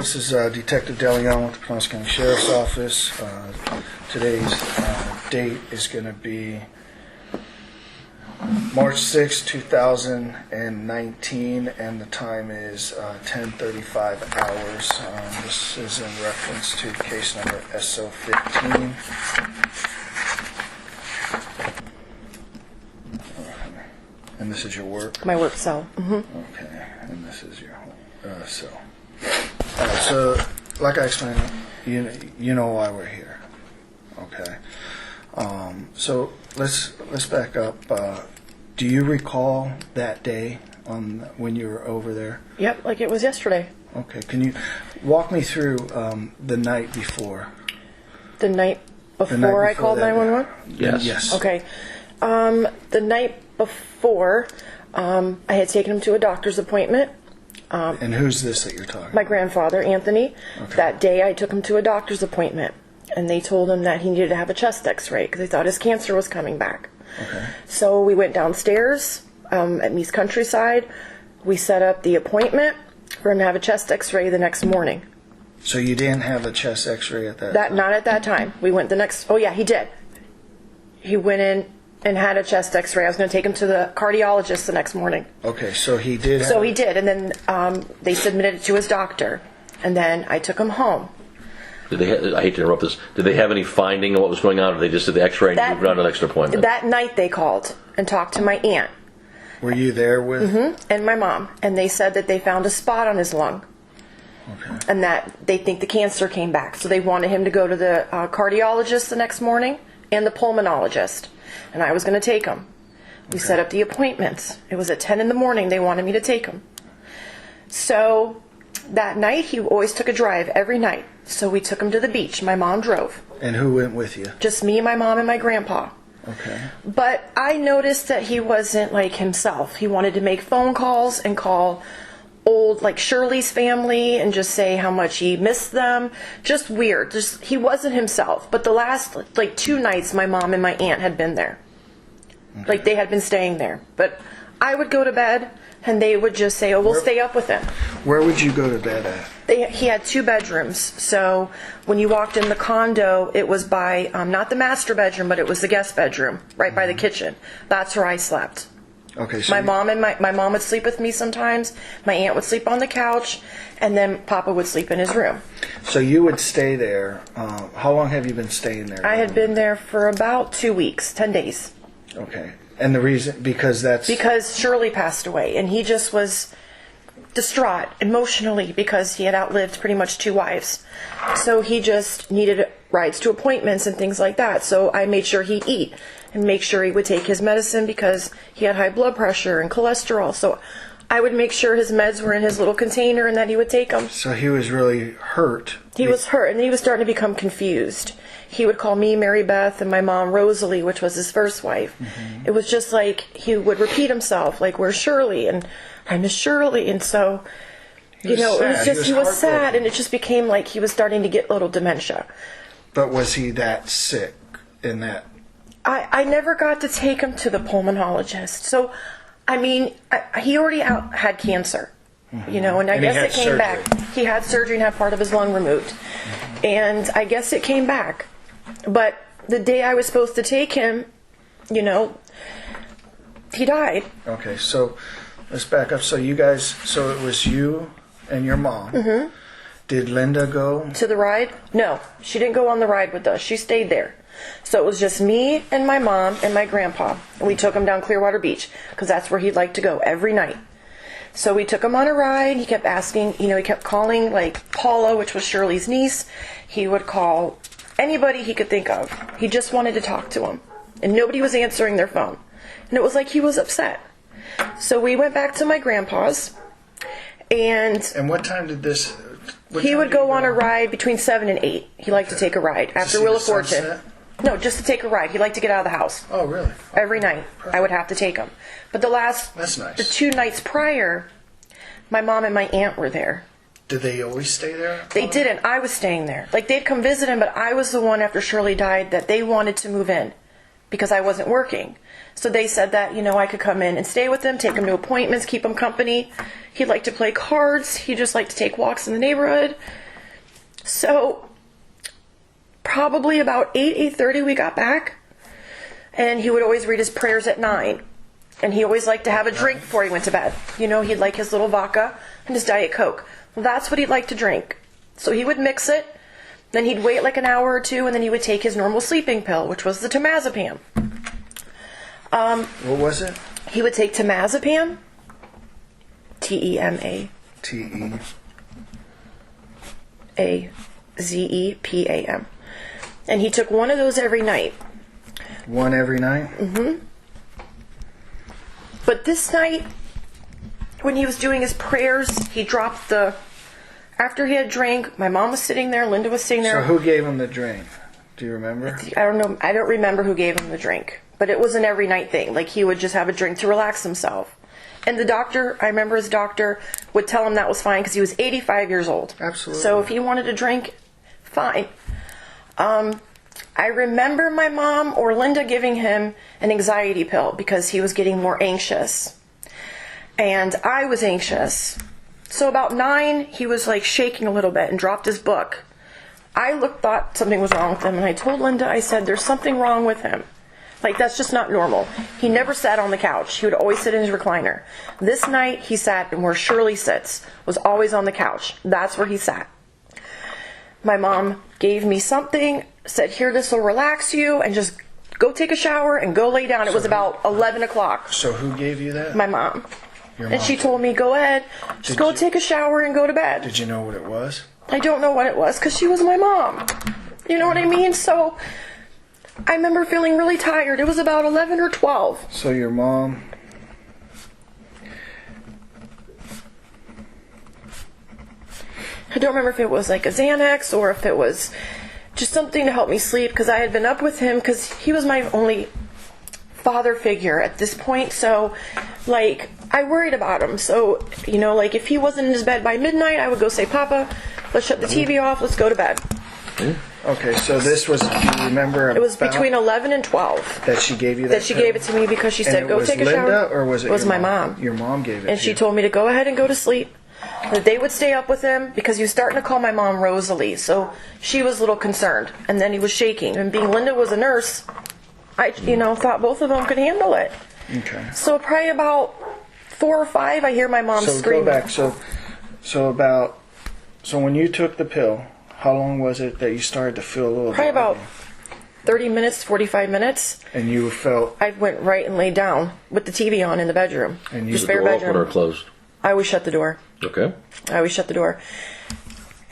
This is Detective DeLeon with the Pinellas County Sheriff's Office. Today's date is going to be March 6, 2019, and the time is 10:35 hours. This is in reference to case number SO15. And this is your work? My work cell. Mm-hmm. Okay, and this is your cell. So, like I explained, you know why we're here. Okay. So let's back up. Do you recall that day when you were over there? Yep, like it was yesterday. Okay. Can you walk me through the night before? The night before I called 911? Yes. Okay. The night before, I had taken him to a doctor's appointment. And who's this that you're talking about? My grandfather, Anthony. Okay. That day I took him to a doctor's appointment, and they told him that he needed to have a chest x-ray because they thought his cancer was coming back. Okay. So we went downstairs at Me's Countryside. We set up the appointment for him to have a chest x-ray the next morning. So you didn't have a chest x-ray at that time? Not at that time. We went the next... Oh, yeah, he did. He went in and had a chest x-ray. I was going to take him to the cardiologist the next morning. Okay, so he did. So he did, and then they submitted it to his doctor, and then I took him home. Did they? I hate to interrupt this. Did they have any finding of what was going on, or they just did the X-ray and moved on to the next appointment? That night they called and talked to my aunt. Were you there with? Mm-hmm, and my mom, and they said that they found a spot on his lung. Okay. And that they think the cancer came back, so they wanted him to go to the cardiologist the next morning and the pulmonologist. And I was going to take him. We set up the appointments. It was at 10 in the morning. They wanted me to take him. So that night, he always took a drive every night. So we took him to the beach. My mom drove. And who went with you? Just me, my mom, and my grandpa. Okay. But I noticed that he wasn't like himself. He wanted to make phone calls and call old, like Shirley's family, and just say how much he missed them. Just weird. Just he wasn't himself. But the last like 2 nights, my mom and my aunt had been there. Okay. Like they had been staying there. But I would go to bed, and they would just say, "Oh, we'll stay up with him." Where would you go to bed at? He had 2 bedrooms. So when you walked in the condo, it was by not the master bedroom, but it was the guest bedroom, right by the kitchen. That's where I slept. Okay, so my mom would sleep with me sometimes. My aunt would sleep on the couch, and then Papa would sleep in his room. So you would stay there. How long have you been staying there? I had been there for about 2 weeks, 10 days. Okay, and the reason because Shirley passed away, and he just was distraught emotionally because he had outlived pretty much 2 wives. So he just needed rides to appointments and things like that. So I made sure he'd eat and make sure he would take his medicine because he had high blood pressure and cholesterol. So I would make sure his meds were in his little container and that he would take them. So he was really hurt. He was hurt, and he was starting to become confused. He would call me Mary Beth and my mom Rosalie, which was his first wife. Mm-hmm. It was just like he would repeat himself, like, "Where's Shirley?" and "I miss Shirley." And so, he was sad, and it just became like he was starting to get a little dementia. But was he that sick in that? I never got to take him to the pulmonologist. So, I mean, he already had cancer, mm-hmm. And I guess it came back. He had surgery and had part of his lung removed. Mm-hmm. And I guess it came back. But the day I was supposed to take him, he died. Okay, so let's back up. So it was you and your mom. Mm-hmm. Did Linda go? To the ride? No, she didn't go on the ride with us. She stayed there. So it was just me and my mom and my grandpa. And we took him down Clearwater Beach because that's where he'd like to go every night. So we took him on a ride. He kept asking, he kept calling like Paula, which was Shirley's niece. He would call anybody he could think of. He just wanted to talk to him. And nobody was answering their phone. And it was like he was upset. So we went back to my grandpa's. And what time did this... He would go on a ride between 7 and 8. He liked to take a ride after Wheel of Fortune. Sunset? No, just to take a ride. He liked to get out of the house. Oh, really? Every night. Perfect. I would have to take him. But That's nice. The 2 nights prior, my mom and my aunt were there. Did they always stay there? They didn't. I was staying there. Like, they'd come visit him, but I was the one after Shirley died that they wanted to move in because I wasn't working. So they said that, I could come in and stay with him, take him to appointments, keep him company. He'd like to play cards. He just liked to take walks in the neighborhood. So probably about 8:30 we got back. And he would always read his prayers at 9. And he always liked to have a drink before he went to bed. He'd like his little vodka and his Diet Coke. Well, that's what he'd like to drink. So he would mix it. Then he'd wait like an hour or two, and then he would take his normal sleeping pill, which was the Temazepam. What was it? He would take Temazepam. Temazepam. And he took one of those every night. One every night? Mm-hmm. But this night, when he was doing his prayers, he dropped after he had drank, my mom was sitting there, Linda was sitting there. So who gave him the drink? Do you remember? I don't know. I don't remember who gave him the drink. But it was an every night thing. Like, he would just have a drink to relax himself. And the doctor, I remember his doctor would tell him that was fine because he was 85 years old. Absolutely. So if he wanted to drink, fine. I remember my mom or Linda giving him an anxiety pill because he was getting more anxious. And I was anxious. So about 9, he was like shaking a little bit and dropped his book. I thought something was wrong with him, and I told Linda, I said, there's something wrong with him. Like, that's just not normal. He never sat on the couch. He would always sit in his recliner. This night, he sat where Shirley sits, was always on the couch. That's where he sat. My mom gave me something, said, here, this will relax you, and just go take a shower and go lay down. It was about 11 o'clock. So who gave you that? My mom. Your mom? And she told me, go ahead, just go take a shower and go to bed. Did you know what it was? I don't know what it was because she was my mom. You know what I mean? So I remember feeling really tired. It was about 11 or 12. So your mom... I don't remember if it was like a Xanax or if it was just something to help me sleep because I had been up with him because he was my only father figure at this point. So, like, I worried about him. So, like, if he wasn't in his bed by midnight, I would go say, Papa, let's shut the TV off, let's go to bed. Okay, so this was, do you remember? It was between 11 and 12. That she gave you that? That she gave it to me because she said, go take a shower. Linda, or was it? It was your my mom. Your mom gave it and to she you. told me to go ahead and go to sleep. That they would stay up with him because he was starting to call my mom Rosalie. So she was a little concerned. And then he was shaking. And being Linda was a nurse, I, thought both of them could handle it. Okay. So probably about 4 or 5, I hear my mom screaming. Go back. So when you took the pill, how long was it that you started to feel a little probably bit? About 30 minutes, 45 minutes. And you felt... I went right and laid down with the TV on in the bedroom. And you... Was the door open or closed? I always shut the door. Okay. I always shut the door.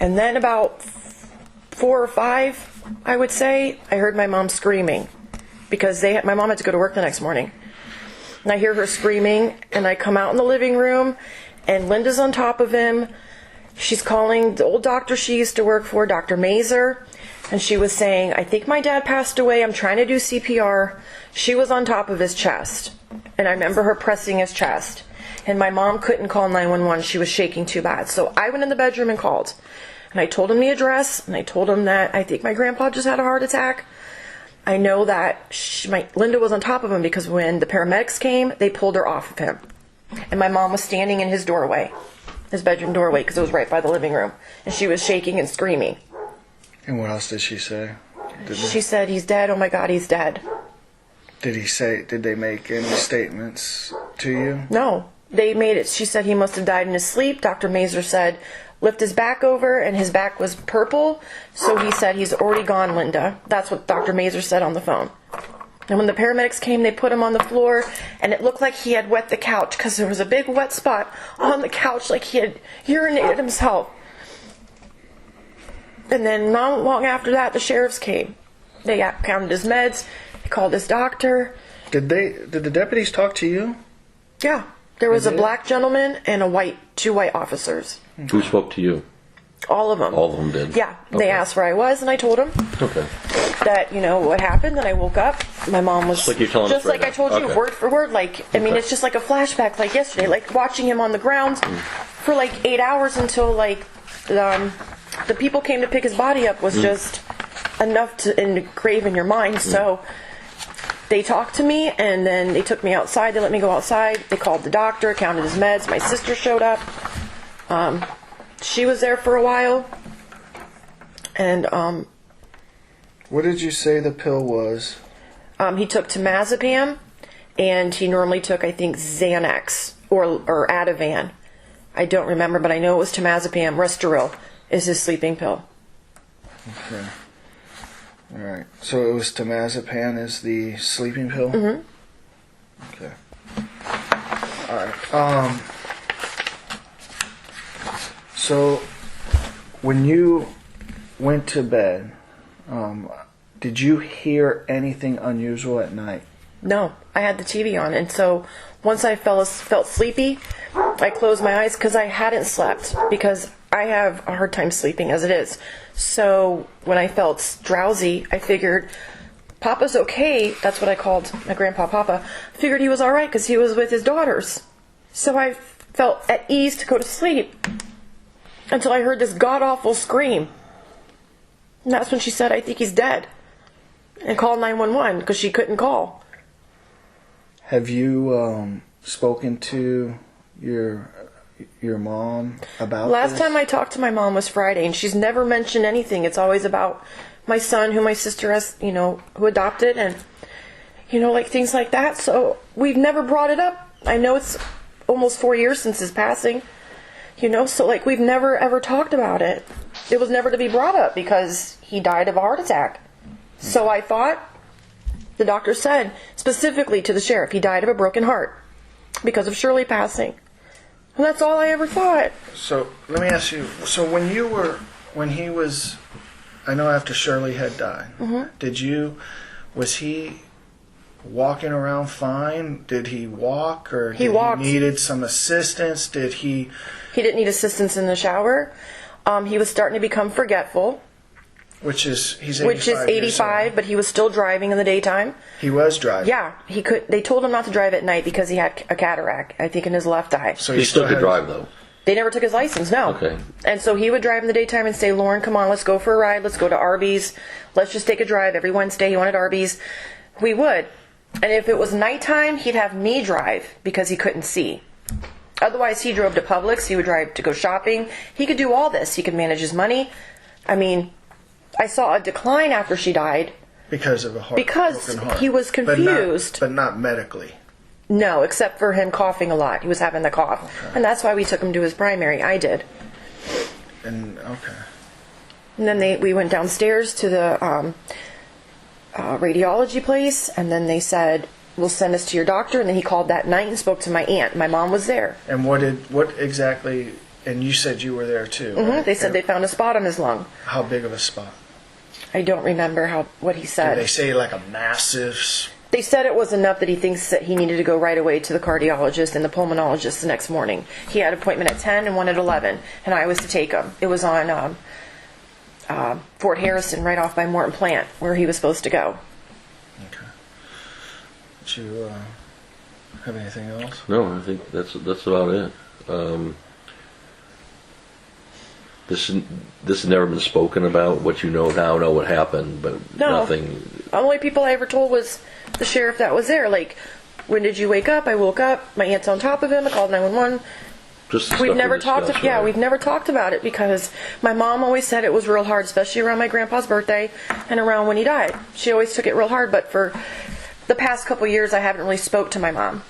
And then about 4 or 5, I would say, I heard my mom screaming. Because my mom had to go to work the next morning. And I hear her screaming, and I come out in the living room, and Linda's on top of him. She's calling the old doctor she used to work for, Dr. Maser, and she was saying, I think my dad passed away. I'm trying to do CPR. She was on top of his chest, and I remember her pressing his chest. And my mom couldn't call 911. She was shaking too bad. So I went in the bedroom and called. And I told him the address, and I told him that I think my grandpa just had a heart attack. I know that Linda was on top of him because when the paramedics came, they pulled her off of him. And my mom was standing in his doorway, his bedroom doorway, because it was right by the living room. And she was shaking and screaming. And what else did she say? She said, he's dead. Oh my God, he's dead. Did they make any statements to you? No. They made it. She said he must have died in his sleep. Dr. Maser said, lift his back over, and his back was purple. So he said, he's already gone, Linda. That's what Dr. Maser said on the phone. And when the paramedics came, they put him on the floor, and it looked like he had wet the couch because there was a big wet spot on the couch like he had urinated himself. And then not long after that, the sheriffs came. They counted his meds. They called his doctor. Did the deputies talk to you? Yeah. There was a black gentleman and two white officers. Who spoke to you? All of them. All of them did? Yeah. Okay. They asked where I was, and I told them. Okay. That, what happened, that I woke up. My mom was... Just like you're telling us right I told you, okay. word for word. It's just like a flashback, like yesterday. Like watching him on the ground for 8 hours until, the people came to pick his body up was just enough to engrave in your mind. So... They talked to me, and then they took me outside. They let me go outside. They called the doctor, counted his meds. My sister showed up. She was there for a while. And What did you say the pill was? he took temazepam, and he normally took, I think, Xanax or Ativan. I don't remember, but I know it was temazepam. Restoril is his sleeping pill. Okay. All right. So it was temazepam is the sleeping pill? Mm-hmm. Okay. All right. So when you went to bed, did you hear anything unusual at night? No, I had the TV on, and so once I felt sleepy, I closed my eyes because I hadn't slept, because I have a hard time sleeping as it is. So when I felt drowsy, I figured Papa's okay. That's what I called my grandpa Papa. I figured he was all right because he was with his daughters. So I felt at ease to go to sleep until I heard this god-awful scream. And that's when she said, I think he's dead, and called 911 because she couldn't call. Have you spoken to your mom about Last this? time I talked to my mom was Friday, and she's never mentioned anything. It's always about my son, who my sister has, who adopted, and, like things like that. So we've never brought it up. I know it's almost 4 years since his passing, so like we've never ever talked about it. It was never to be brought up because he died of a heart attack. So I thought, the doctor said specifically to the sheriff, he died of a broken heart because of Shirley passing. And that's all I ever thought. So let me ask you. So when he was, I know after Shirley had died, was he walking around fine? Did he walk, or He walked. He needed some assistance? Did he? He didn't need assistance in the shower. He was starting to become forgetful. He's 85. Which is 85, but he was still driving in the daytime. He was driving. Yeah, he could. They told him not to drive at night because he had a cataract, I think, in his left eye. So He still could drive, though. They never took his license, no. Okay. And so he would drive in the daytime and say, Lauren, come on, let's go for a ride. Let's go to Arby's. Let's just take a drive. Every Wednesday he wanted Arby's. We would. And if it was nighttime, he'd have me drive because he couldn't see. Otherwise, he drove to Publix. He would drive to go shopping. He could do all this. He could manage his money. I mean, I saw a decline after she died. Because of a broken heart. He was confused. But not medically. No, except for him coughing a lot. He was having the cough. Okay. And that's why we took him to his primary. I did. And okay. And then we went downstairs to the radiology place, and then they said, we'll send us to your doctor. And then he called that night and spoke to my aunt. My mom was there. And what exactly, and you said you were there too, right? They said they found a spot on his lung. How big of a spot? I don't remember what he said. Did they say like a massive... They said it was enough that he thinks that he needed to go right away to the cardiologist and the pulmonologist the next morning. He had an appointment at 10 and one at 11, and I was to take him. It was on Fort Harrison, right off by Morton Plant, where he was supposed to go. Okay. Did you have anything else? No, I think that's about it. This has never been spoken about. What you know now, know what happened, but No. nothing. The only people I ever told was the sheriff that was there. Like, when did you wake up? I woke up. My aunt's on top of him. I called 911. Just the We've stuff never we discussed, talked. Yeah, right? we've never talked about it because my mom always said it was real hard, especially around my grandpa's birthday and around when he died. She always took it real hard. But for the past couple years, I haven't really spoke to my mom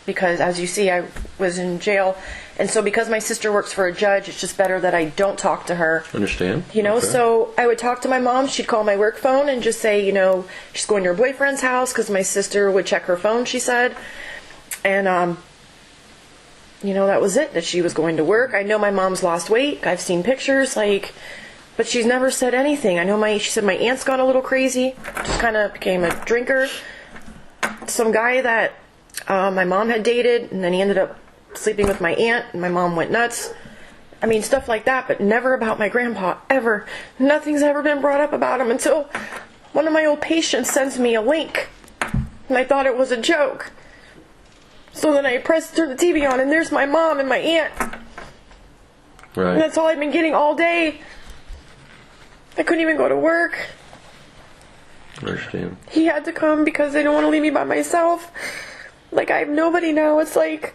because, as you see, I was in jail, and so because my sister works for a judge, it's just better that I don't talk to her. Understand? Okay. So I would talk to my mom. She'd call my work phone and just say, she's going to her boyfriend's house because my sister would check her phone, she said. And, that was it, that she was going to work. I know my mom's lost weight. I've seen pictures, but she's never said anything. I know she said my aunt's gone a little crazy, just kind of became a drinker. Some guy that my mom had dated, and then he ended up sleeping with my aunt, and my mom went nuts. I mean, stuff like that, but never about my grandpa, ever. Nothing's ever been brought up about him until one of my old patients sends me a link, and I thought it was a joke. So then I turned the TV on, and there's my mom and my aunt. Right. And that's all I've been getting all day. I couldn't even go to work. I understand. He had to come because they don't want to leave me by myself. Like, I have nobody now. It's like,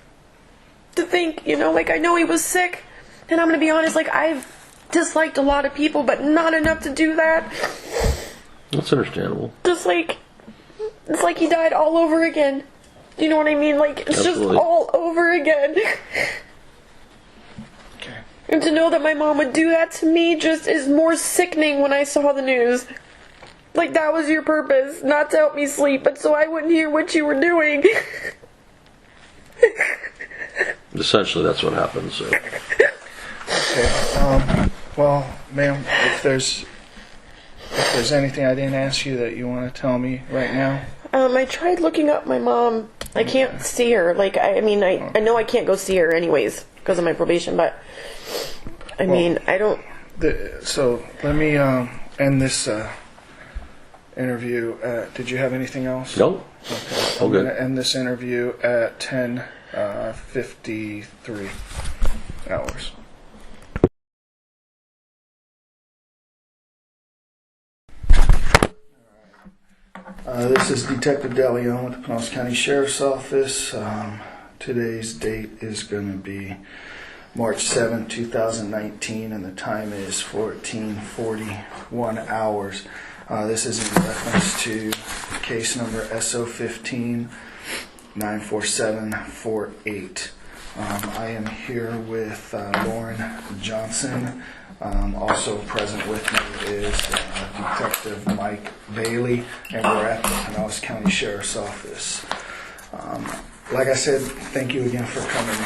to think, like, I know he was sick. And I'm going to be honest, like, I've disliked a lot of people, but not enough to do that. That's understandable. Just like, it's like he died all over again. Do you know what I mean? Like, it's Absolutely. just all over again. Okay. And to know that my mom would do that to me just is more sickening when I saw the news. Like, that was your purpose, not to help me sleep, but so I wouldn't hear what you were doing. Essentially, that's what happens. So. Okay. Well, ma'am, if there's anything I didn't ask you that you want to tell me right now. I tried looking up my mom. I can't see her. Like, I know I can't go see her anyways because of my probation, but I don't. So let me end this interview. Did you have anything else? No. Okay. All I'm good. going to end this interview at 10:53 hours. This is Detective DeLeon with the Pinellas County Sheriff's Office. Today's date is going to be March 7, 2019, and the time is 14:41 hours. This is in reference to case number SO15 94748. I am here with Lauren Johnson. Also present with me is Detective Mike Bailey, and we're at the Pinellas County Sheriff's Office. Like I said, thank you again for coming in.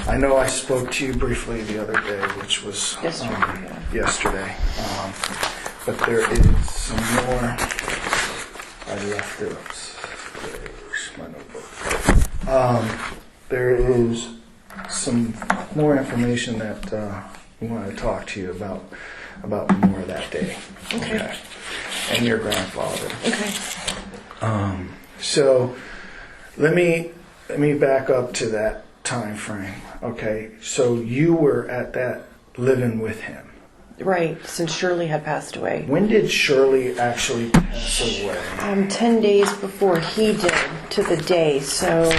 I know I spoke to you briefly the other day, which was yesterday. But there is some more. I left it. There's my notebook. There is some more information that we want to talk to you about more of that day. Okay. And your grandfather. Okay. So let me back up to that time frame. Okay. So you were at that living with him. Right, since Shirley had passed away. When did Shirley actually pass away? 10 days before he did, to the day, so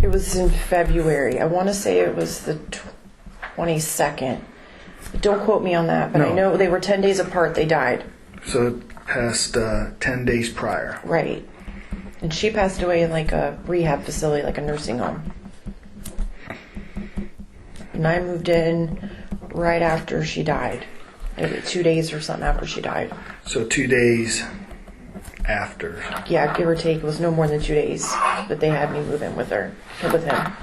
it was in February. I want to say it was the 22nd. Don't quote me on that, but I know they were 10 days apart, they died. So it passed 10 days prior. Right. And she passed away in like a rehab facility, like a nursing home. And I moved in right after she died. Maybe 2 days or something after she died. So 2 days after. Yeah, give or take. It was no more than 2 days that they had me move in with her, or with him.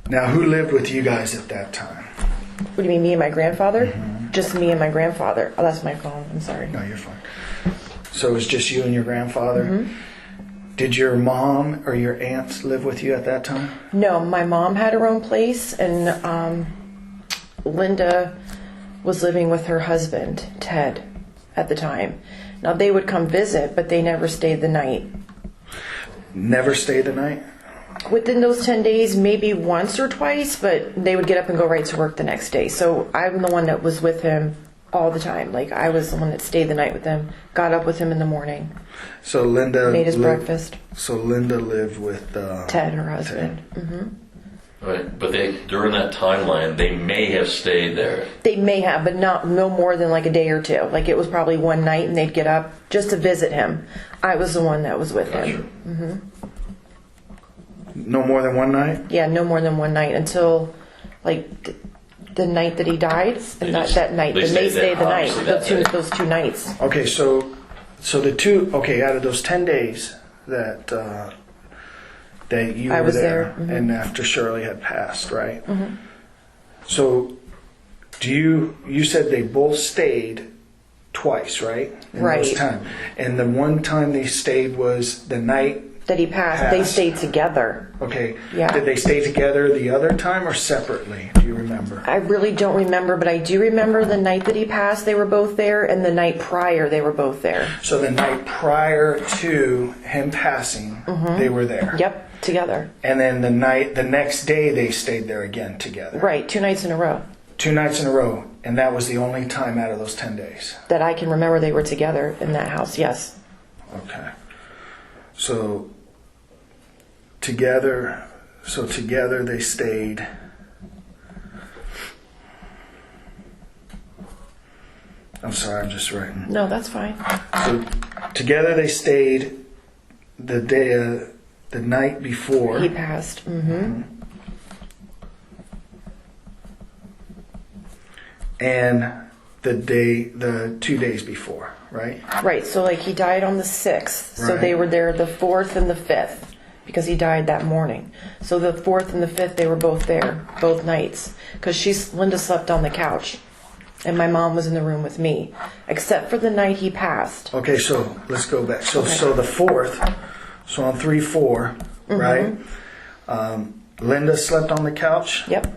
Now, who lived with you guys at that time? What do you mean, me and my grandfather? Mm-hmm. Just me and my grandfather. Oh, that's my phone. I'm sorry. No, you're fine. So it was just you and your grandfather? Mm-hmm. Did your mom or your aunts live with you at that time? No, my mom had her own place, and Linda was living with her husband, Ted, at the time. Now, they would come visit, but they never stayed the night. Never stayed the night? Within those 10 days, maybe once or twice, but they would get up and go right to work the next day. So I'm the one that was with him all the time. Like, I was the one that stayed the night with him, got up with him in the morning. So Linda made his breakfast. So Linda lived with Ted, her husband. Ted. Mm-hmm. Right, but during that timeline, they may have stayed there. They may have, but no more than like a day or two. Like, it was probably one night, and they'd get up just to visit him. I was the one that was with him. Mm-hmm. No more than one night? Yeah, no more than one night until like the night that he died, and that night. They stayed the night. Those two nights. Okay, so the two. Okay, out of those 10 days that you were there, mm-hmm. and after Shirley had passed, right? Mm-hmm. So, you said they both stayed twice, right? In right. Those time, and the one time they stayed was the night that he passed. They stayed together. Okay. Yeah. Did they stay together the other time or separately? Do you remember? I really don't remember, but I do remember the night that he passed, they were both there, and the night prior, they were both there. So the night prior to him passing, mm-hmm. they were there. Yep, together. And then the next day, they stayed there again together. Right, 2 nights in a row. 2 nights in a row, and that was the only time out of those 10 days. That I can remember they were together in that house, yes. Okay. So together they stayed. I'm sorry, I'm just writing. No, that's fine. So together they stayed the night before He passed. Mm-hmm. And the 2 days before, right? Right, so like he died on the 6th, so Right. they were there the 4th and the 5th, because he died that morning. So the 4th and the 5th, they were both there, both nights, because Linda slept on the couch, and my mom was in the room with me, except for the night he passed. Okay, so let's go back. So the 4th, so on 3/4, right? Linda slept on the couch. Yep.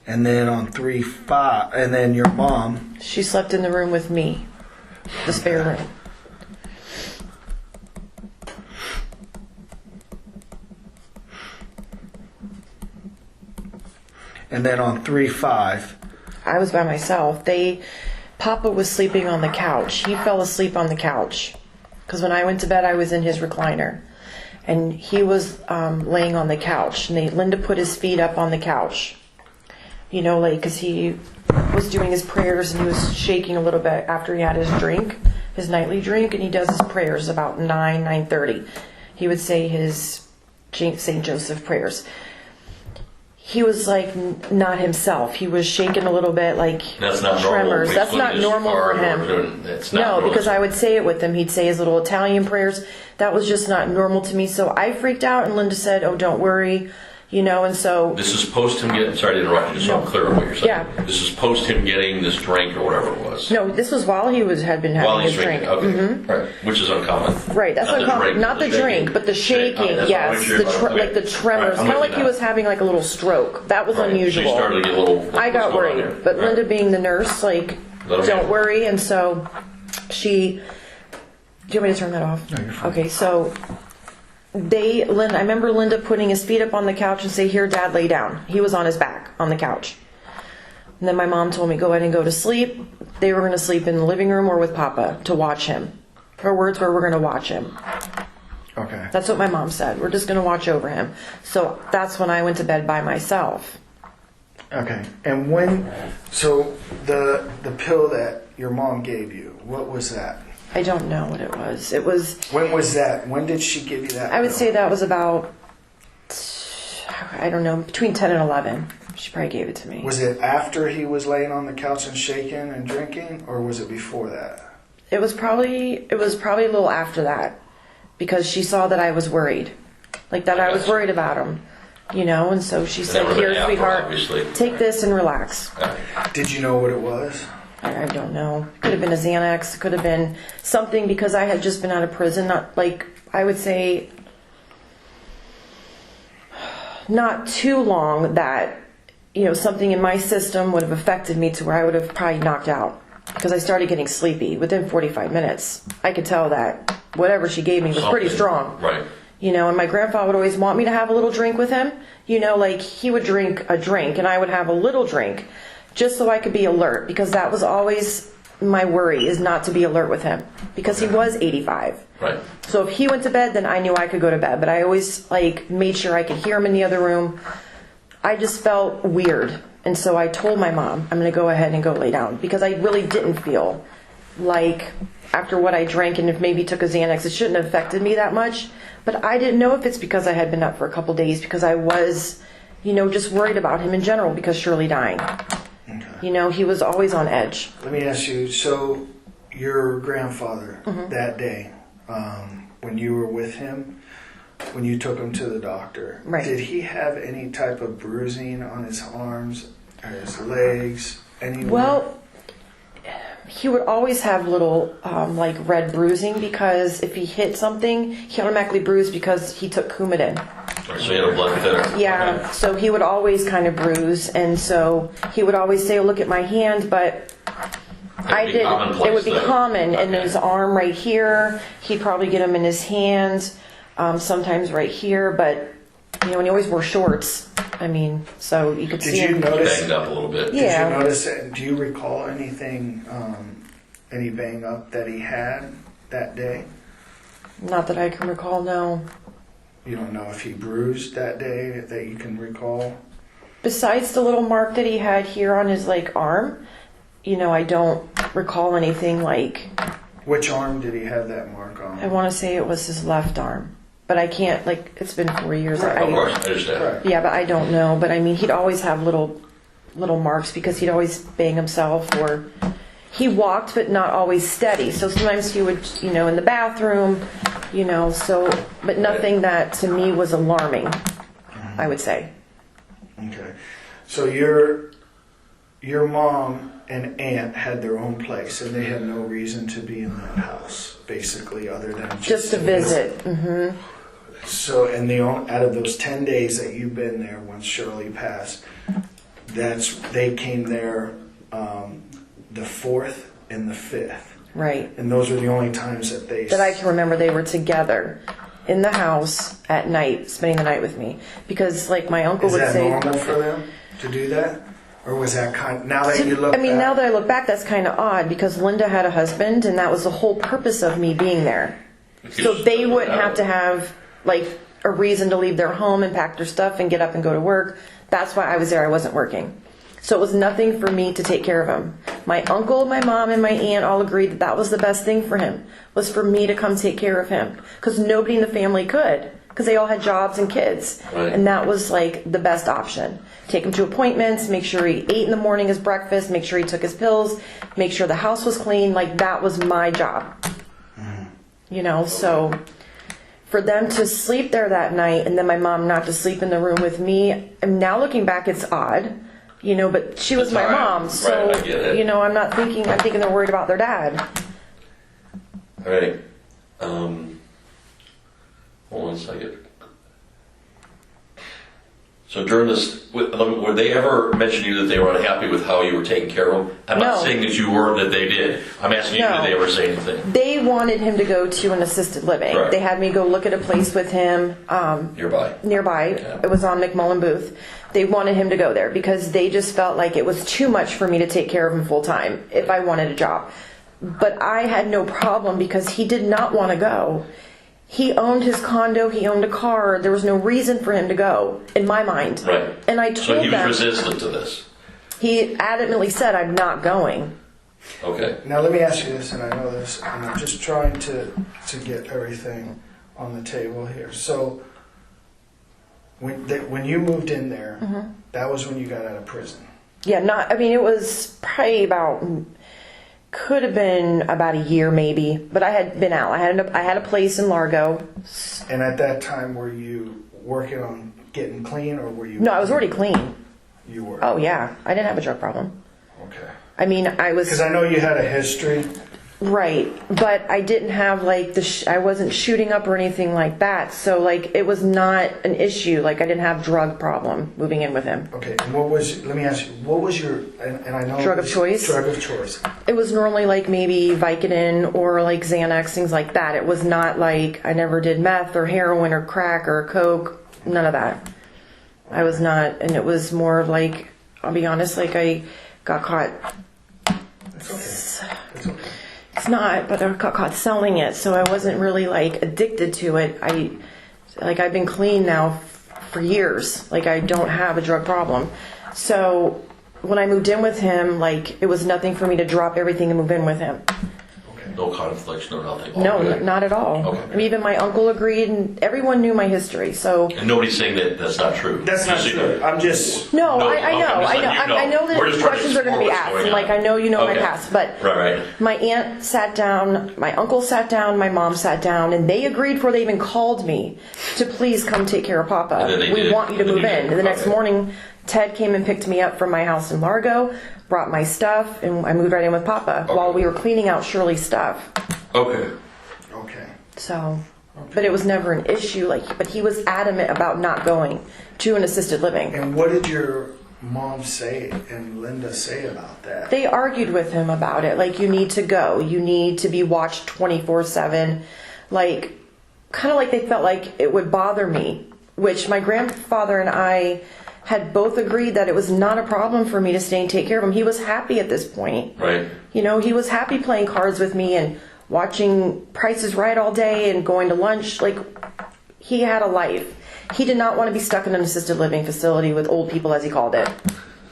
And then on 3/5, and then your mom. She slept in the room with me, the spare room. And then on 3/5. I was by myself. Papa was sleeping on the couch. He fell asleep on the couch. Because when I went to bed, I was in his recliner. And he was laying on the couch. And Linda put his feet up on the couch. You know, like, because he was doing his prayers and he was shaking a little bit after he had his drink, his nightly drink. And he does his prayers about 9:30. He would say his St. Joseph prayers. He was like not himself. He was shaking a little bit, like That's not tremors. normal. That's not normal for him. It's not No, normal. because I would say it with him. He'd say his little Italian prayers. That was just not normal to me. So I freaked out, and Linda said, "Oh, don't worry," you know. And so This is post him getting. Sorry to interrupt you. Just so I'm clear on what you're saying. Yeah. This is post him getting this drink or whatever it was. no, this was while he had been having While he's his drink. drinking. Okay. Right. Which is uncommon. Right, that's Not the uncommon. drink, Not the drink, but the shaking. That's Yes, what I'm with you. like the tremors, I'm kind of with like you he now. was having like a little stroke. That was Right. unusual. So you started to get a little. I got what's going on worried, here? but Right. Linda, being the nurse, like, Let him don't in. worry, and so she. Do you want me to turn that off? No, you're fine. Okay, so I remember Linda putting his feet up on the couch and say, "Here, Dad, lay down." He was on his back on the couch. And then my mom told me, "Go ahead and go to sleep." They were going to sleep in the living room or with Papa to watch him. Her words were, "We're going to watch him." Okay. That's what my mom said. We're just going to watch over him. So that's when I went to bed by myself. Okay. And when? So the pill that your mom gave you, what was that? I don't know what it was. It was, When was that? When did she give you that? I would pill? say that was about, I don't know, between 10 and 11. She probably gave it to me. Was it after he was laying on the couch and shaking and drinking, or was it before that? It was probably a little after that, because she saw that I was worried. Like that I was worried about him, you know, and so she said, would've been "Here, after, sweetheart, obviously. take this and relax." Did you know what it was? I don't know. It could have been a Xanax. It could have been something, because I had just been out of prison. Not like, I would say, not too long that, you know, something in my system would have affected me to where I would have probably knocked out. Because I started getting sleepy within 45 minutes. I could tell that whatever she gave me was pretty Something. strong. Right. You know, and my grandfather would always want me to have a little drink with him. You know, like he would drink a drink and I would have a little drink just so I could be alert, because that was always my worry, is not to be alert with him, because he was 85. Right. So if he went to bed, then I knew I could go to bed, but I always like made sure I could hear him in the other room. I just felt weird. And so I told my mom, "I'm going to go ahead and go lay down," because I really didn't feel like, after what I drank and if maybe took a Xanax, it shouldn't have affected me that much. But I didn't know if it's because I had been up for a couple days, because I was, you know, just worried about him in general, because Shirley dying. Okay. You know, he was always on edge. Let me ask you, so your grandfather, Mm-hmm. that day, when you were with him, when you took him to the doctor, Right. did he have any type of bruising on his arms, or his legs, anywhere? Well, he would always have little, like red bruising, because if he hit something, he automatically bruised because he took Coumadin. Right, so you had a blood thinner. Yeah, Okay. so he would always kind of bruise, and so he would always say, "Oh, look at my hand," but I did. It would be common in his arm right here. He'd probably get him in his hands, sometimes right here. But you know, and he always wore shorts. I mean, so you could see him. Did you notice? Banged up a little bit. Yeah. Did you notice it? Do you recall anything, any bang up that he had that day? Not that I can recall. No. You don't know if he bruised that day that you can recall? Besides the little mark that he had here on his like arm, you know, I don't recall anything like. Which arm did he have that mark on? I want to say it was his left arm, but I can't. Like, it's been 4 years. Right. Of course, I understand. Right. Yeah, but I don't know. But I mean, he'd always have little marks because he'd always bang himself, or he walked, but not always steady. So sometimes he would, you know, in the bathroom, you know. So, but nothing that to me was alarming. I would say. Okay. So your mom and aunt had their own place, and they had no reason to be in that house, basically, other than Just to visit. Mm-hmm. So, and out of those 10 days that you've been there, once Shirley passed, they came there the 4th and the 5th. Right. And those were the only times that I can remember they were together in the house at night, spending the night with me. Because, like, my uncle would say... Is that normal for them to do that? Or was that now that you look back? Now that I look back, that's kind of odd, because Linda had a husband, and that was the whole purpose of me being there. So they wouldn't have to have, like, a reason to leave their home and pack their stuff and get up and go to work. That's why I was there. I wasn't working. So it was nothing for me to take care of him. My uncle, my mom, and my aunt all agreed that that was the best thing for him, was for me to come take care of him. Because nobody in the family could, because they all had jobs and kids. Right. And that was like the best option. Take him to appointments, make sure he ate in the morning his breakfast, make sure he took his pills, make sure the house was clean. Like, that was my job. You know, so for them to sleep there that night and then my mom not to sleep in the room with me, and now looking back, it's odd. You know, but she was my mom, so, right, I get it. you know, I'm thinking they're worried about their dad. All right. Hold on a second. So during this, were they ever mention to you that they were unhappy with how you were taking care of them? I'm not saying that you weren't, that they did. I'm asking you, did they ever say anything? They wanted him to go to an assisted living. Right. They had me go look at a place with him. Nearby. Yeah. It was on McMullen Booth. They wanted him to go there because they just felt like it was too much for me to take care of him full time if I wanted a job. But I had no problem because he did not want to go. He owned his condo, he owned a car. There was no reason for him to go, in my mind. Right. And I told them. So he was resistant to this. He adamantly said, I'm not going. Okay. Now let me ask you this, and I know this, and I'm just trying to get everything on the table here. So when you moved in there, that was when you got out of prison. Yeah, it was probably could have been about a year maybe, but I had been out. I had a place in Largo. And at that time, were you working on getting clean, or were you? No, I was already clean. You were. Oh yeah, I didn't have a drug problem. Okay. I mean, I was. Because I know you had a history. Right, but I didn't have like I wasn't shooting up or anything like that. So like it was not an issue. Like I didn't have drug problem moving in with him. Okay, and let me ask you, what was your, and I know. Drug of choice? Drug of choice. It was normally like maybe Vicodin or like Xanax, things like that. It was not like I never did meth or heroin or crack or coke, none of that. I was not, and it was more of like, I'll be honest, like I got caught. It's okay. It's okay. It's not, but I got caught selling it, so I wasn't really like addicted to it. I've been clean now for years. Like I don't have a drug problem. So when I moved in with him, like it was nothing for me to drop everything and move in with him. No conflicts, no nothing. No, not at all. Okay. I mean, even my uncle agreed, and everyone knew my history. So And nobody's saying that that's not true. That's not true. I'm just. no, No, I know, okay, I know We're that just trying to questions are going to be explore what's asked. going And like on. I know you know my Okay. past, but Right. my aunt sat down, my uncle sat down, my mom sat down, and they agreed before they even called me to please come take care of Papa. And then they We did. want you to And then move you in. did. And the next Okay. morning, Ted came and picked me up from my house in Largo, brought my stuff, and I moved right in with Papa while we were cleaning out Shirley's stuff. Okay. Okay. So, but it was never an issue. But he was adamant about not going to an assisted living. And what did your Mom say and Linda say about that? They argued with him about it. Like, you need to go. You need to be watched 24/7. Like, kind of like they felt like it would bother me, which my grandfather and I had both agreed that it was not a problem for me to stay and take care of him. He was happy at this point. Right. You know, he was happy playing cards with me and watching Price is Right all day and going to lunch. Like, he had a life. He did not want to be stuck in an assisted living facility with old people, as he called it,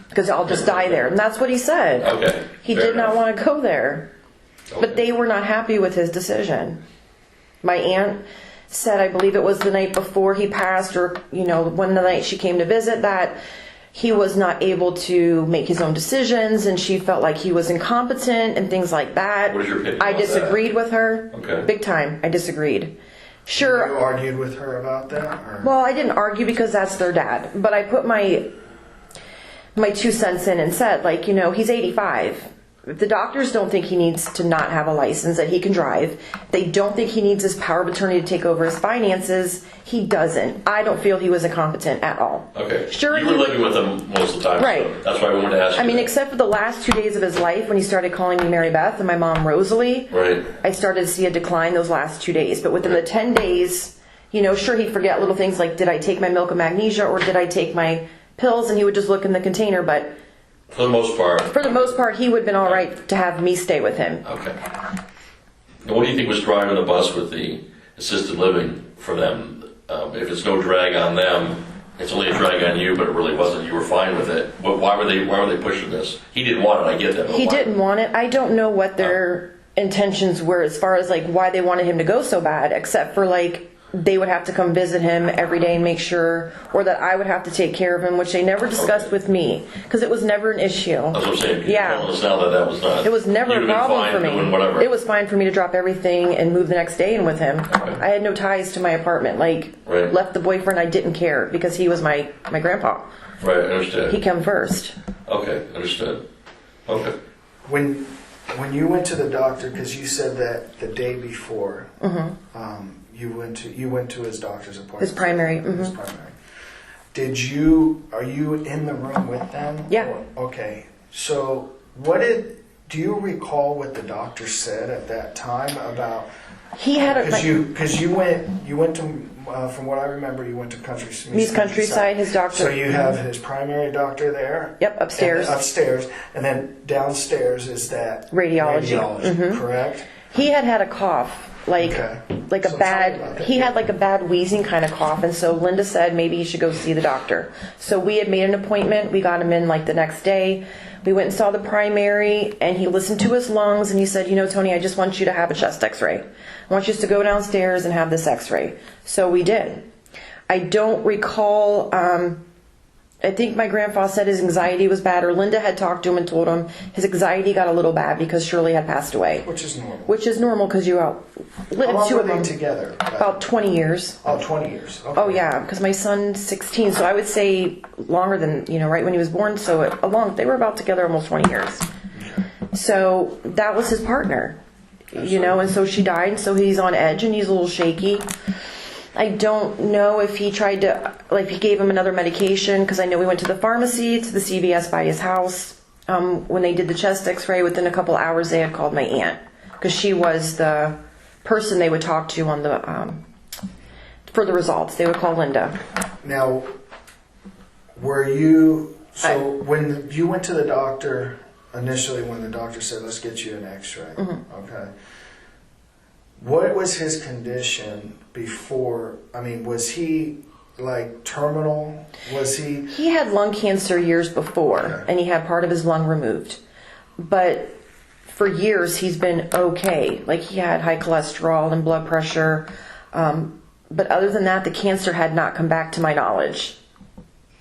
because I'll just die there. And that's what he said. Okay. He did not want to go there. But they were not happy with his decision. My aunt said, I believe it was the night before he passed, or, you know, one night she came to visit, that he was not able to make his own decisions, and she felt like he was incompetent and things like that. What is your opinion I on disagreed with her. Okay. Big time. I disagreed. Sure. You argued with her about that? Or? Well, I didn't argue because that's their dad, but I put my 2 cents in and said, like, you know, he's 85. If the doctors don't think he needs to not have a license, that he can drive, they don't think he needs his power of attorney to take over his finances, he doesn't. I don't feel he was incompetent at all. Okay. Sure, you were living with him most of the time. Right. So that's why I wanted to ask you. I mean, except for the last 2 days of his life when he started calling me Mary Beth and my mom Rosalie, Right. I started to see a decline those last 2 days. But within the 10 days, you know, sure, he'd forget little things like, did I take my milk of magnesia or did I take my pills? And he would just look in the container, but For the most part, he would have been all right to have me stay with him. Okay. Now, what do you think was driving the bus with the assisted living for them? If it's no drag on them, it's only a drag on you, but it really wasn't. You were fine with it. Why were they pushing this? He didn't want it. I get that. He didn't want it. I don't know what their intentions were as far as like why they wanted him to go so bad, except for like they would have to come visit him every day and make sure, or that I would have to take care of him, which they never discussed with me because it was never an issue. That's what I'm saying. Yeah. You're telling us now that was not. It was never a problem for me. Doing whatever. It was fine for me to drop everything and move the next day in with him. Okay. I had no ties to my apartment. Like, Right. left the boyfriend, I didn't care because he was my grandpa. Right, I understand. He came first. Okay, understood. Okay. When you went to the doctor, because you said that the day before, you went to his doctor's appointment. His primary. His primary. Are you in the room with them? Yeah. Okay. So do you recall what the doctor said at that time about? He had a. Because you went to, from what I remember, you went to Countryside, his doctor. So you have his primary doctor there. Yep, upstairs. And then downstairs is that Radiology. Correct? He had a cough. Like Okay. like So a tell me about bad, that. he had like a bad wheezing kind of cough, and so Linda said maybe he should go see the doctor. So we had made an appointment. We got him in like the next day. We went and saw the primary, and he listened to his lungs, and he said, you know, Tony, I just want you to have a chest x-ray. I want you to go downstairs and have this x-ray. So we did. I don't recall, I think my grandpa said his anxiety was bad, or Linda had talked to him and told him his anxiety got a little bad because Shirley had passed away. Which is normal. Which is normal because you lived How long two were of they them. together? About 20 years. Oh, 20 years. Okay. Oh yeah, because my son's 16, so I would say longer than, you know, right when he was born. So they were about together almost 20 years. So that was his partner, you know, and so she died, and so he's on edge and he's a little shaky. I don't know if he tried to, like, he gave him another medication, because I know we went to the pharmacy, to the CVS by his house. When they did the chest x-ray, within a couple hours they had called my aunt, because she was the person they would talk to on the for the results. They would call Linda. Now, when you went to the doctor initially, when the doctor said, let's get you an x-ray, okay, what was his condition before? I mean, was he like terminal? Was he? He had lung cancer years before, Okay. and he had part of his lung removed. But for years he's been okay. Like, he had high cholesterol and blood pressure. But other than that, the cancer had not come back to my knowledge,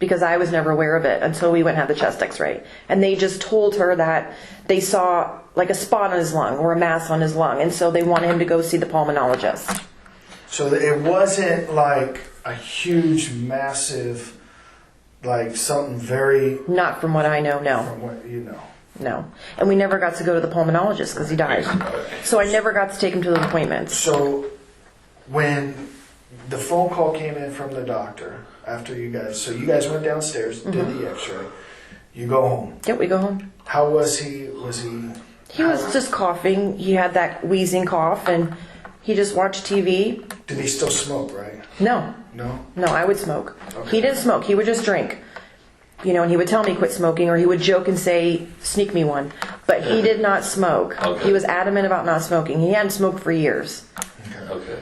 because I was never aware of it until we went and had the chest x-ray. And they just told her that they saw like a spot on his lung or a mass on his lung, and so they wanted him to go see the pulmonologist. So it wasn't like a huge, massive, like something very. Not from what I know, no. From what you know. No. And we never got to go to the pulmonologist because he died. So I never got to take him to the appointments. So when the phone call came in from the doctor after you guys went downstairs, did the x-ray, You go home. Yep, we go home. How was he? Was he? He was just coughing. He had that wheezing cough, and he just watched TV. Did he still smoke, right? No. No? No, I would smoke. Okay. He didn't smoke. He would just drink. You know, and he would tell me quit smoking, or he would joke and say, sneak me one. But he did not smoke. Okay. He was adamant about not smoking. He hadn't smoked for years. Okay.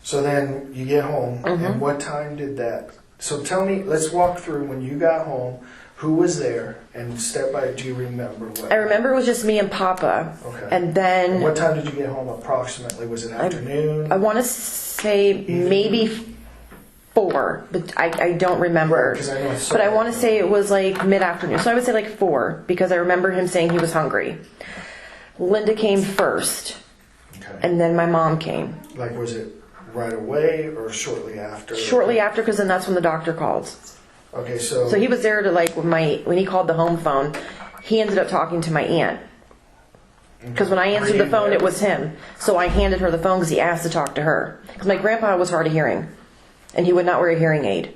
So then you get home, and what time did that? So tell me, let's walk through when you got home, who was there, and step by, do you remember what? I remember it was just me and Papa. Okay. And then What time did you get home approximately? Was it afternoon? I want to say maybe 4, but I don't remember. 'Cause I know it's so But I want to late. say it was like mid-afternoon. So I would say like 4, because I remember him saying he was hungry. Linda came first, Okay. and then my mom came. Like, was it right away or shortly after? Shortly after, because then that's when the doctor called. Okay, so. So he was there to like, when he called the home phone, he ended up talking to my aunt. Because when I answered the phone, it was him. So I handed her the phone because he asked to talk to her. Because my grandpa was hard of hearing, and he would not wear a hearing aid.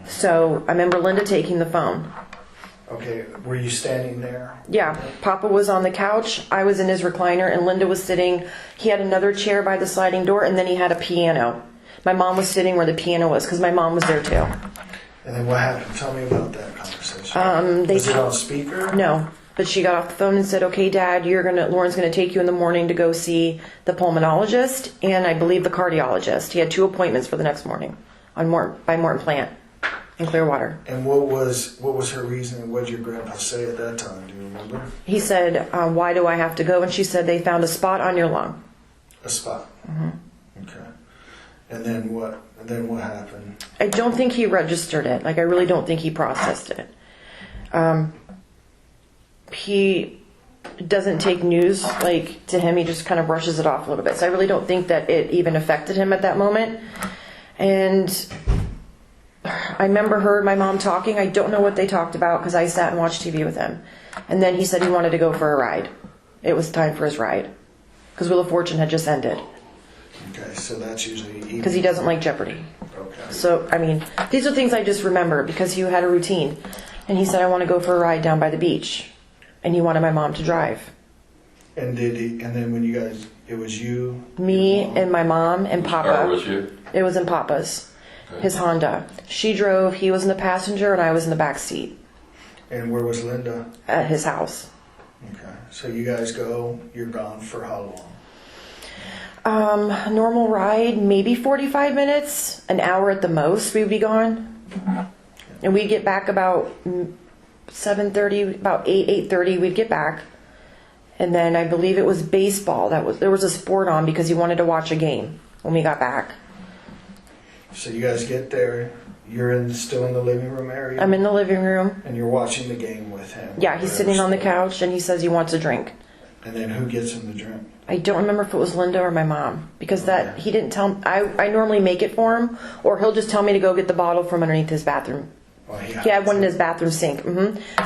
So I remember Linda taking the phone. Okay, were you standing there? Yeah, Papa was on the couch, I was in his recliner, and Linda was sitting. He had another chair by the sliding door, and then he had a piano. My mom was sitting where the piano was, because my mom was there too. And then what happened? Tell me about that conversation. Was it on speaker? No, but she got off the phone and said, "Okay, Dad, Lauren's gonna take you in the morning to go see the pulmonologist and I believe the cardiologist." He had 2 appointments for the next morning by Morton Plant in Clearwater. And what was her reason? What did your grandpa say at that time? Do you remember? He said, "Why do I have to go?" And she said, "They found a spot on your lung." A spot. Mm-hmm. Okay. And then what? And then what happened? I don't think he registered it. Like, I really don't think he processed it. He doesn't take news, like, to him. He just kind of brushes it off a little bit. So I really don't think that it even affected him at that moment. And I remember her and my mom talking. I don't know what they talked about because I sat and watched TV with him. And then he said he wanted to go for a ride. It was time for his ride. Because Wheel of Fortune had just ended. Okay, so that's usually Because he doesn't like Jeopardy. Okay. So, I mean, these are things I just remember because he had a routine. And he said, "I want to go for a ride down by the beach." And he wanted my mom to drive. And did he? And then when you guys, it was you, Me your mom? and my mom and Car Papa. was you? It was in Papa's. His Honda. She drove, he was in the passenger, and I was in the back seat And where was Linda? at his house. Okay, so you guys go. You're gone for how long? A normal ride, maybe 45 minutes, an hour at the most, we'd be gone. And we'd get back about 7:30, about 8:30, we'd get back. And then I believe it was baseball. There was a sport on because he wanted to watch a game when we got back. So you guys get there. You're still in the living room area. I'm in the living room. And you're watching the game with him. Yeah, he's sitting on the couch and he says he wants a drink. And then who gets him the drink? I don't remember if it was Linda or my mom because he didn't tell. I normally make it for him, or he'll just tell me to go get the bottle from underneath his bathroom. Well, He had one in his bathroom sink.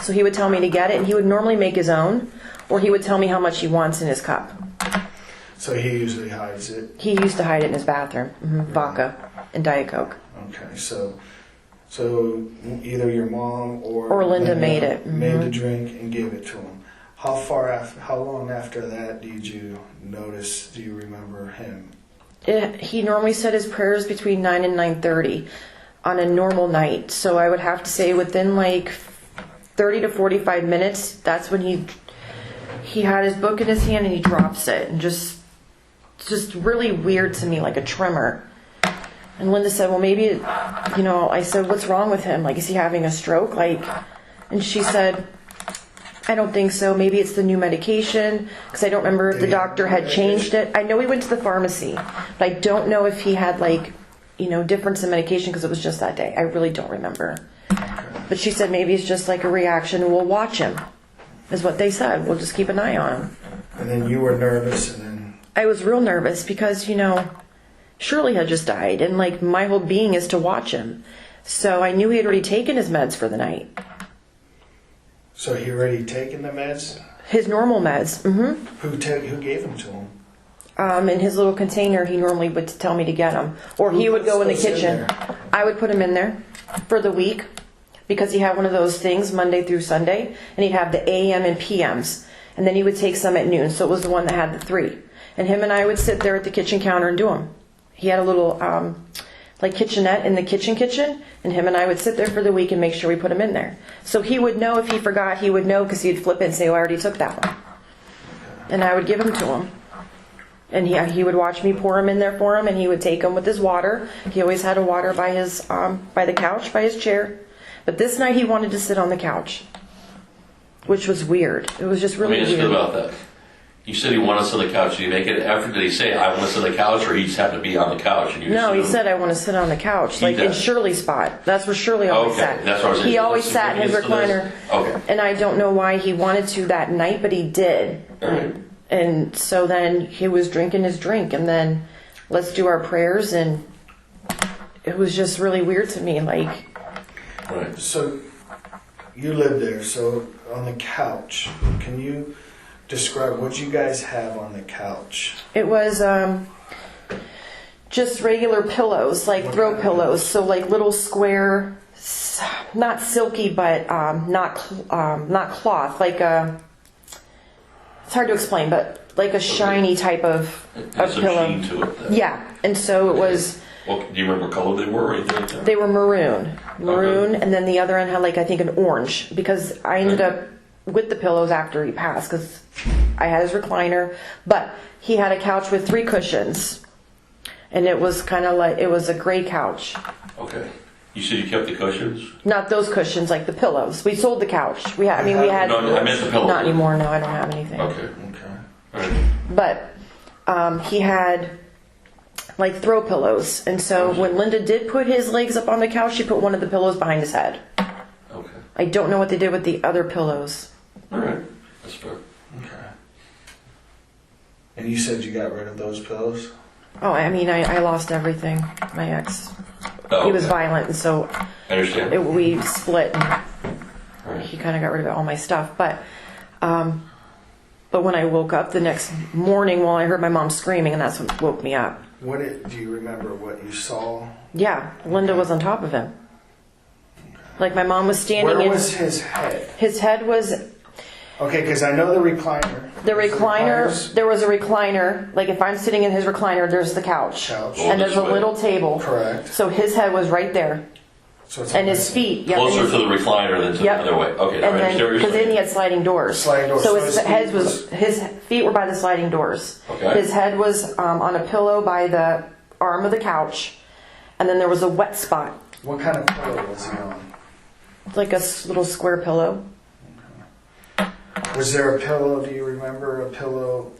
So he would tell me to get it, and he would normally make his own, or he would tell me how much he wants in his cup. So he usually hides it. He used to hide it in his bathroom, vodka and Diet Coke. Okay, so either your mom or Linda made it. Made the drink and gave it to him. How long after that did you notice? Do you remember him? He normally said his prayers between 9 and 9:30 on a normal night. So I would have to say within like 30 to 45 minutes, that's when he had his book in his hand and he drops it, and just really weird to me, like a tremor. And Linda said, "Well, maybe, I said, "What's wrong with him? Like, is he having a stroke?" And she said, "I don't think so. Maybe it's the new medication." Because I don't remember if the doctor had changed it. I know he went to the pharmacy, but I don't know if he had difference in medication because it was just that day. I really don't remember. But she said maybe it's just like a reaction. We'll watch him, is what they said. We'll just keep an eye on him. And then you were nervous, and then I was real nervous because, Shirley had just died, and my whole being is to watch him. So I knew he had already taken his meds for the night. So he already taken the meds? His normal meds. Who gave them to him? In his little container, he normally would tell me to get them. Or he would go in the kitchen. I would put him in there for the week. because he had one of those things Monday through Sunday, and he'd have the AM and PMs, and then he would take some at noon. So it was the one that had the 3, and him and I would sit there at the kitchen counter and do them. He had a little like kitchenette in the kitchen, and him and I would sit there for the week and make sure we put him in there. So he would know if he forgot. He would know because he'd flip it and say, "Oh, I already took that one," and I would give him to him. And he would watch me pour him in there for him, and he would take him with his water. He always had a water by his by the couch, by his chair. But this night he wanted to sit on the couch, which was weird. It was just really Let me ask weird. you about that. You said he wanted to sit on the couch. Did he make an effort? Did he say, "I want to sit on the couch," or he just happened to be on the couch? And you No, he assumed- said, "I want to sit on the couch," like in did. Shirley's spot. That's where Shirley always Okay, sat. that's what I was saying. He Is always there sat in his significance to recliner. this? Okay. And I don't know why he wanted to that night, but he did. All right. And so then he was drinking his drink, and then let's do our prayers, and it was just really weird to me. Like, Right. So you lived there. So on the couch, can you describe what you guys have on the couch? it was just regular pillows, like What throw kind of pillows. So like little square, not silky, but not cloth. Like it's hard to explain, but like a shiny type of There's some pillow. sheen to it. Then. Yeah, and so it was. Well, do you remember what color they were or anything like that? They were maroon, and then the other end had like I think an orange, because I ended up with the pillows after he passed because I had his recliner, but he had a couch with 3 cushions, and it was kind of like it was a gray couch. Okay. You said you kept the cushions? Not those cushions, like the pillows. We sold the couch. We had, we had. No, I meant the pillows. Not anymore. No, I don't have anything. Okay. Okay. All right. But he had like throw pillows, and so when Linda did put his legs up on the couch, she put one of the pillows behind his head. Okay. I don't know what they did with the other pillows. All right. That's fair. Okay. And you said you got rid of those pillows? Oh, I mean, I lost everything. My ex, Oh, he was okay. violent, and so I understand. we split. And All right. he kind of got rid of all my stuff, but when I woke up the next morning, well, I heard my mom screaming, and that's what woke me up. Do you remember what you saw? Yeah, Linda was on top of him. Like my mom was standing Where in. was his head? His head was Okay, because I know the recliner. the recliner. Recliners. There was a recliner. Like if I'm sitting in his recliner, there's the couch, Couch. and there's a this way. little table. Correct. So his head was right there, So it's and on his this- feet. Yeah, Closer and to the recliner than to Yep. the other way. Okay. All And right. then, Seriously. because then he had sliding doors. Sliding doors. So So his his head feet was, his feet were by the sliding doors. Okay. His head was on a pillow by the arm of the couch, and then there was a wet spot, What kind of pillow was he on? like a little square pillow. Was there a pillow, do you remember a pillow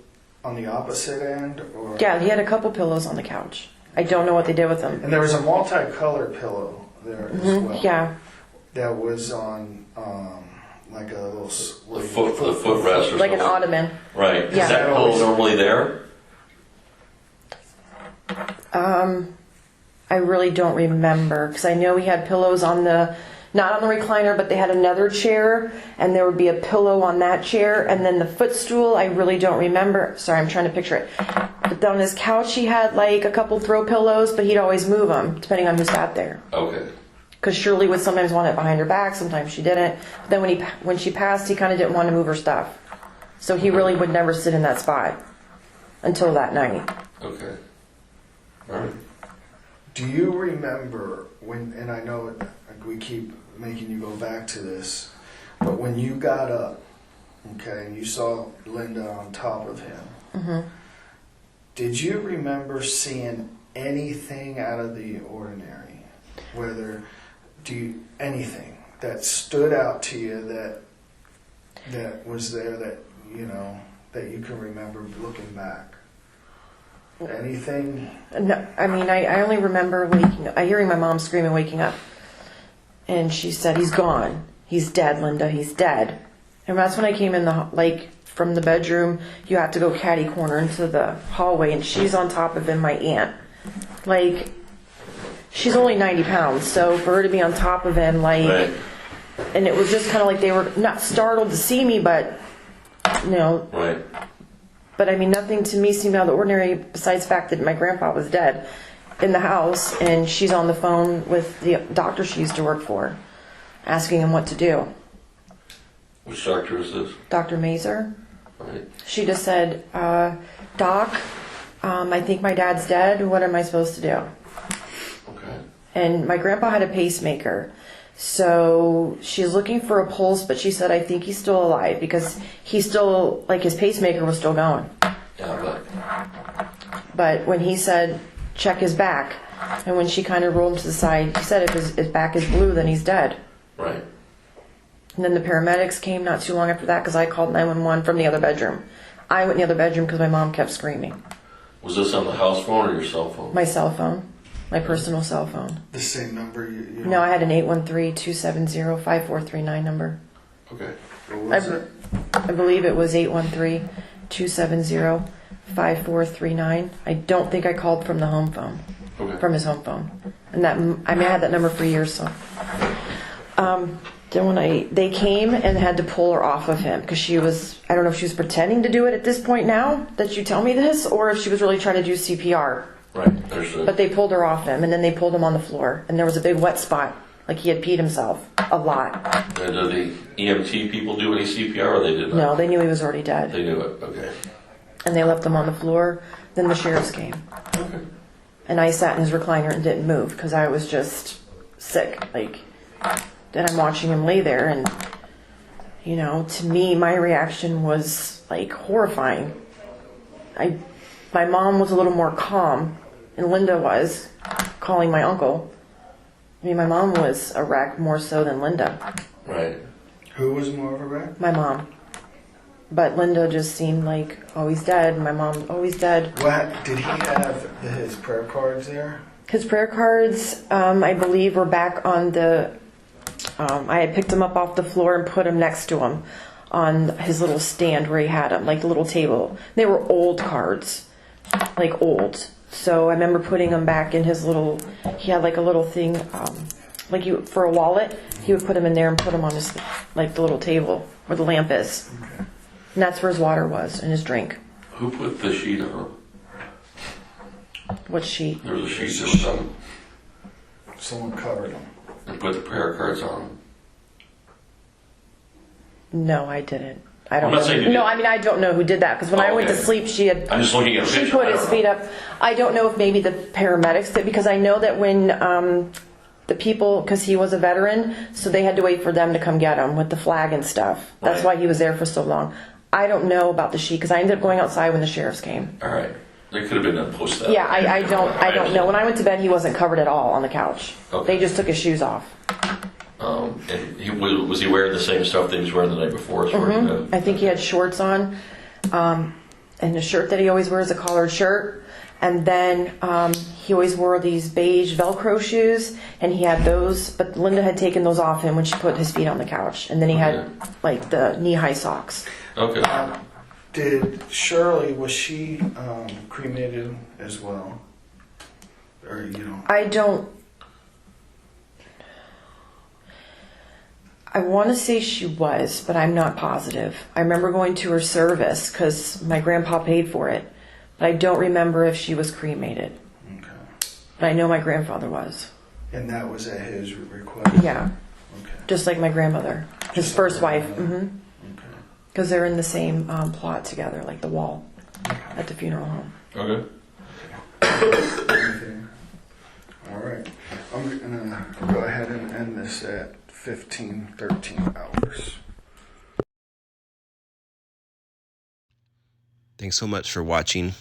on the opposite end? Or? Yeah, he had a couple pillows on the couch. I don't know what they did with them. And there was a multicolored pillow there as well. Yeah, That was on like a little... The footrest or like an something. ottoman. Right. Yeah. Is that pillow normally there? I really don't remember, because I know he had pillows on the, not on the recliner, but they had another chair, and there would be a pillow on that chair, and then the footstool, I really don't remember. Sorry, I'm trying to picture it. But on his couch, he had like a couple throw pillows, but he'd always move them, depending on who sat there. Okay. Because Shirley would sometimes want it behind her back, sometimes she didn't. But then when she passed, he kind of didn't want to move her stuff. So he really would never sit in that spot until that night. Okay. All right. Do you remember when, and I know we keep making you go back to this, but when you got up, okay, and you saw Linda on top of him, did you remember seeing anything out of the ordinary? Anything that stood out to you that was there that, you know, that you can remember looking back? Anything? No, I mean, I only remember hearing my mom screaming, waking up. And she said, "He's gone. He's dead, Linda. He's dead." And that's when I came in from the bedroom. You have to go catty corner into the hallway, and she's on top of him, my aunt. Like, she's only 90 pounds, so for her to be on top of him, like, Right. and it was just kind of like they were not startled to see me, but, you know, Right. but I mean, nothing to me seemed out of the ordinary besides the fact that my grandpa was dead in the house, and she's on the phone with the doctor she used to work for. asking him what to do. Which doctor is this? Dr. Mazer. Right. She just said, Doc, I think my dad's dead. What am I supposed to do? Okay. And my grandpa had a pacemaker. So she's looking for a pulse, but she said, I think he's still alive because he's still, like, his pacemaker was still going. Yeah, But when he said, check his back, and when she kind of rolled him to the side, he said, if his back is blue, then he's dead. right. And then the paramedics came not too long after that because I called 911 from the other bedroom. I went in the other bedroom because my mom kept screaming. Was this on the house phone or your cell phone? My cell phone. My personal cell phone. The same number you No, I had an 813-270-5439 number. Okay. What was it? I believe it was 813-270-5439. I don't think I called from the home phone. Okay. From his home phone. And that, I mean, I had that number for years, so. Then when they came and had to pull her off of him because she was, I don't know if she was pretending to do it at this point now that you tell me this, or if she was really trying to do CPR. Right. Understood. But they pulled her off him, and then they pulled him on the floor, and there was a big wet spot, like he had peed himself a lot. And did the EMT people do any CPR or they did not? No, they knew he was already dead. They knew it. Okay. And they left him on the floor. Then the sheriffs came. Okay. And I sat in his recliner and didn't move because I was just sick. Like, then I'm watching him lay there, and, you know, to me, my reaction was, like, horrifying. My mom was a little more calm, and Linda was, calling my uncle. I mean, my mom was a wreck more so than Linda. Right. Who was more of a wreck? My mom. But Linda just seemed like, oh, he's dead. My mom, oh, he's dead. What did he have his prayer cards there? His prayer cards, I believe, were back on the... I had picked them up off the floor and put them next to him on his little stand where he had them, like the little table. They were old cards, like old. So I remember putting them back in his little... He had like a little thing, like for a wallet. He would put them in there and put them on his, like the little table where the lamp is. Okay. And that's where his water was and his drink. Who put the sheet on him? What sheet? There was a sheet that was on Someone covered him. and put the prayer cards on him. No, I didn't. I don't I'm not know. saying you No, did. I mean, I don't know who did that because when I went to Okay. sleep, she had... I'm just looking at a She picture. put I his don't feet know. up. I don't know if maybe the paramedics did because I know that when the people, because he was a veteran, so they had to wait for them to come get him with the flag and stuff. That's Right. why he was there for so long. I don't know about the sheet because I ended up going outside when the sheriffs came. All right. There could have been a post that. Yeah, I don't know. When I went to bed, he wasn't covered at all on the couch. Okay. They just took his shoes off. And was he wearing the same stuff that he was wearing the night before? As far as that? I think he had shorts on, and the shirt that he always wears, a collared shirt. And then he always wore these beige Velcro shoes, and he had those, but Linda had taken those off him when she put his feet on the couch. And then he had, like, the knee-high socks. Okay. Did Shirley, was she cremated as well? Or, you know? I want to say she was, but I'm not positive. I remember going to her service because my grandpa paid for it, but I don't remember if she was cremated. Okay. But I know my grandfather was. And that was at his request? Yeah, Okay. just like my grandmother, his Just first like wife. your grandmother. Mm-hmm. Okay. Because they're in the same plot together, like the wall at the funeral home. Okay. Anything? All right. I'm gonna go ahead and end this at 13 hours. Thanks so much for watching.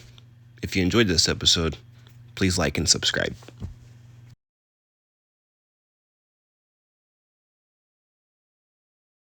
If you enjoyed this episode, please like and subscribe.